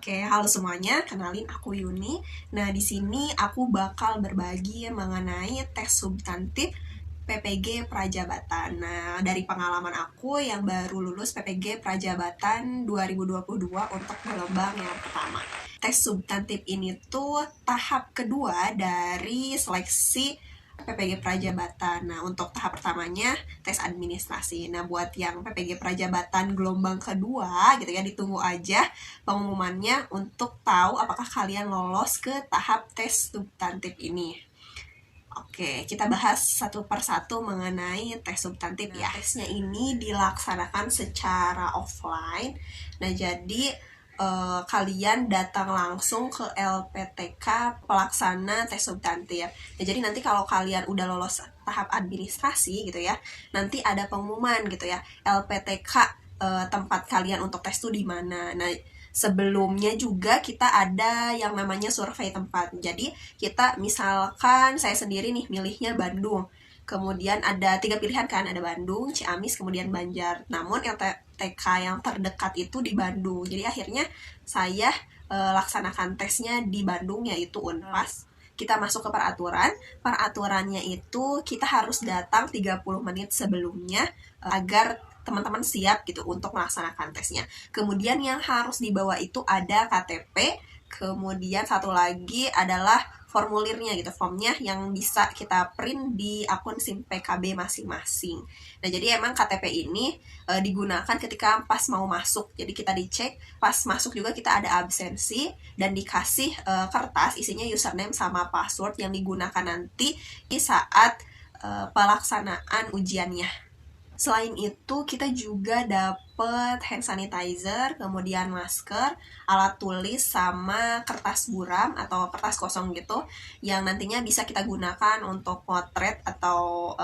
Oke, halo semuanya, kenalin aku Yuni. Nah, di sini aku bakal berbagi mengenai tes substantif PPG Prajabatan. Nah, dari pengalaman aku yang baru lulus PPG Prajabatan 2022 untuk gelombang yang pertama. Tes substantif ini tuh tahap kedua dari seleksi PPG Prajabatan. Nah, untuk tahap pertamanya tes administrasi. Nah, buat yang PPG Prajabatan gelombang kedua gitu ya, ditunggu aja pengumumannya untuk tahu apakah kalian lolos ke tahap tes substantif ini. Oke, kita bahas satu persatu mengenai tes substantif ya. Tesnya ini dilaksanakan secara offline. Nah, jadi kalian datang langsung ke LPTK pelaksana tes substantif. Nah, jadi nanti kalau kalian udah lolos tahap administrasi gitu ya, nanti ada pengumuman gitu ya, LPTK tempat kalian untuk tes tuh di mana. Nah, sebelumnya juga kita ada yang namanya survei tempat. Jadi kita misalkan saya sendiri nih milihnya Bandung. Kemudian ada 3 pilihan kan, ada Bandung, Ciamis, kemudian Banjar. Namun LPTK yang terdekat itu di Bandung. Jadi akhirnya saya laksanakan tesnya di Bandung, yaitu Unpas. Kita masuk ke peraturan. Peraturannya itu kita harus datang 30 menit sebelumnya agar teman-teman siap gitu untuk melaksanakan tesnya. Kemudian yang harus dibawa itu ada KTP, kemudian satu lagi adalah formulirnya gitu, formnya yang bisa kita print di akun SIM PKB masing-masing. Nah, jadi emang KTP ini digunakan ketika pas mau masuk. Jadi kita dicek, pas masuk juga kita ada absensi dan dikasih kertas isinya username sama password yang digunakan nanti di saat pelaksanaan ujiannya. Selain itu, kita juga dapat hand sanitizer, kemudian masker, alat tulis, sama kertas buram atau kertas kosong gitu, yang nantinya bisa kita gunakan untuk potret atau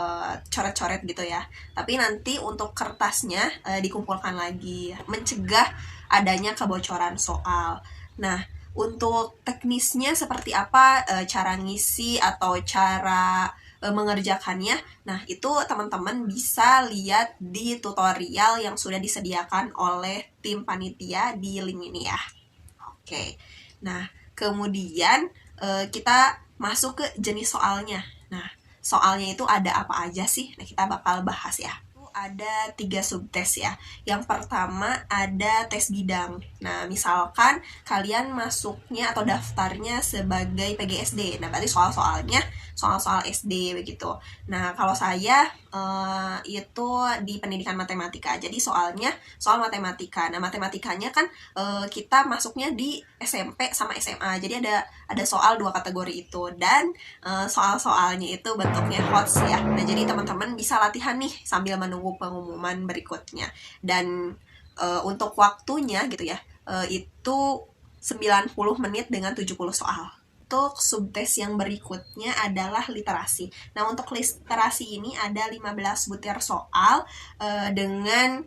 coret-coret gitu ya. Tapi nanti untuk kertasnya dikumpulkan lagi, mencegah adanya kebocoran soal. Nah, untuk teknisnya seperti apa cara ngisi atau cara mengerjakannya. Nah, itu teman-teman bisa lihat di tutorial yang sudah disediakan oleh tim panitia di link ini ya. Oke. Nah, kemudian kita masuk ke jenis soalnya. Nah, soalnya itu ada apa aja sih? Nah, kita bakal bahas ya. Ada 3 subtes ya. Yang pertama ada tes bidang. Nah, misalkan kalian masuknya atau daftarnya sebagai PGSD. Nah, berarti soal-soalnya soal-soal SD begitu. Nah, kalau saya itu di pendidikan matematika. Jadi soalnya soal matematika. Nah, matematikanya kan kita masuknya di SMP sama SMA. Jadi ada soal 2 kategori itu, dan soal-soalnya itu bentuknya HOTS ya. Nah, jadi teman-teman bisa latihan nih sambil menunggu pengumuman berikutnya. Dan untuk waktunya gitu ya, itu 90 menit dengan 70 soal. Untuk subtes yang berikutnya adalah literasi. Nah, untuk literasi ini ada 15 butir soal dengan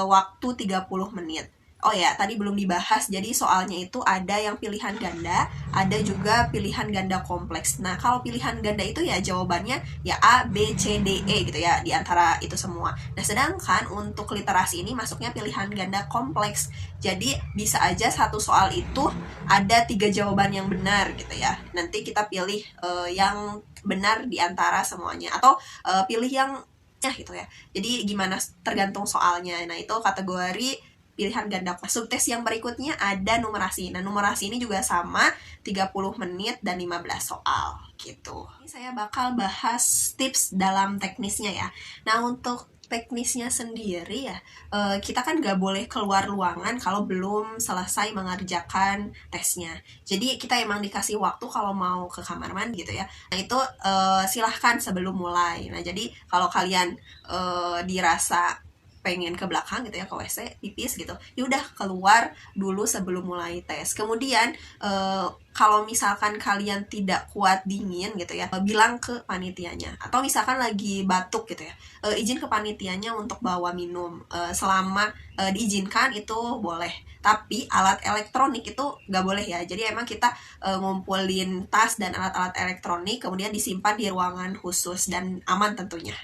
waktu 30 menit. Oh ya, tadi belum dibahas. Jadi soalnya itu ada yang pilihan ganda, ada juga pilihan ganda kompleks. Nah, kalau pilihan ganda itu ya jawabannya ya A, B, C, D, E gitu ya, di antara itu semua. Nah, sedangkan untuk literasi ini masuknya pilihan ganda kompleks. Jadi bisa aja satu soal itu ada 3 jawaban yang benar gitu ya. Nanti kita pilih yang benar di antara semuanya, atau pilih yang gitu ya. Jadi gimana tergantung soalnya. Nah, itu kategori pilihan ganda. Subtes yang berikutnya ada numerasi. Nah, numerasi ini juga sama, 30 menit dan 15 soal gitu. Ini saya bakal bahas tips dalam teknisnya ya. Nah, untuk teknisnya sendiri ya, kita kan gak boleh keluar ruangan kalau belum selesai mengerjakan tesnya. Jadi kita emang dikasih waktu kalau mau ke kamar mandi gitu ya. Nah, itu silahkan sebelum mulai. Nah, jadi kalau kalian dirasa pengen ke belakang gitu ya, ke WC, pipis gitu, yaudah keluar dulu sebelum mulai tes. Kemudian kalau misalkan kalian tidak kuat dingin gitu ya, bilang ke panitianya. Atau misalkan lagi batuk gitu ya, izin ke panitianya untuk bawa minum. Selama diizinkan itu boleh. Tapi alat elektronik itu gak boleh ya. Jadi emang kita ngumpulin tas dan alat-alat elektronik, kemudian disimpan di ruangan khusus dan aman tentunya.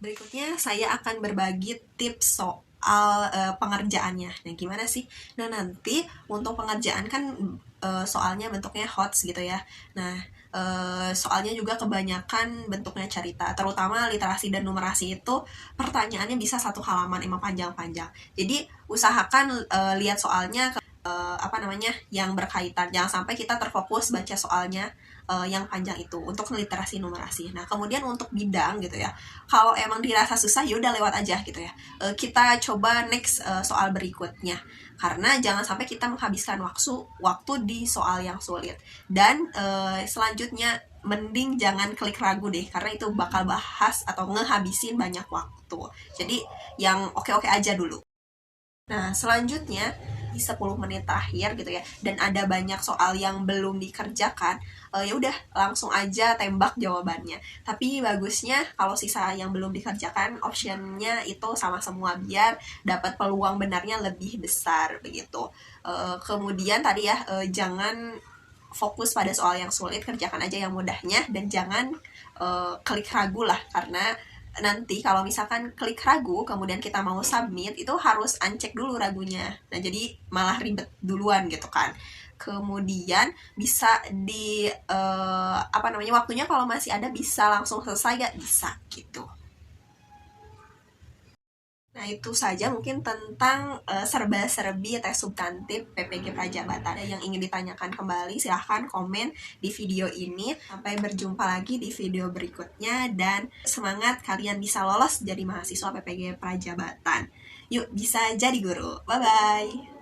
Berikutnya saya akan berbagi tips soal pengerjaannya. Nah, gimana sih? Nah, nanti untuk pengerjaan kan soalnya bentuknya HOTS gitu ya. Nah, soalnya juga kebanyakan bentuknya cerita, terutama literasi dan numerasi itu pertanyaannya bisa 1 halaman, emang panjang-panjang. Jadi usahakan lihat soalnya apa namanya yang berkaitan, jangan sampai kita terfokus baca soalnya yang panjang itu untuk literasi numerasi. Nah, kemudian untuk bidang gitu ya, kalau emang dirasa susah ya udah lewat aja gitu ya. Kita coba next soal berikutnya, karena jangan sampai kita menghabiskan waktu di soal yang sulit. Dan selanjutnya mending jangan klik ragu deh, karena itu bakal bahas atau ngehabisin banyak waktu. Jadi yang oke-oke aja dulu. Nah, selanjutnya di 10 menit terakhir gitu ya, dan ada banyak soal yang belum dikerjakan, ya udah langsung aja tembak jawabannya. Tapi bagusnya kalau sisa yang belum dikerjakan, optionnya itu sama semua biar dapat peluang benarnya lebih besar begitu. Kemudian tadi ya, jangan fokus pada soal yang sulit, kerjakan aja yang mudahnya, dan jangan klik ragu lah, karena nanti kalau misalkan klik ragu kemudian kita mau submit itu harus uncek dulu ragunya. Nah, jadi malah ribet duluan gitu kan. Kemudian bisa di apa namanya, waktunya kalau masih ada bisa langsung selesai, gak bisa gitu. Nah, itu saja mungkin tentang serba-serbi tes substantif PPG Prajabatan. Ada yang ingin ditanyakan kembali, silahkan komen di video ini. Sampai berjumpa lagi di video berikutnya, dan semangat kalian bisa lolos jadi mahasiswa PPG Prajabatan. Yuk, bisa jadi guru. Bye-bye.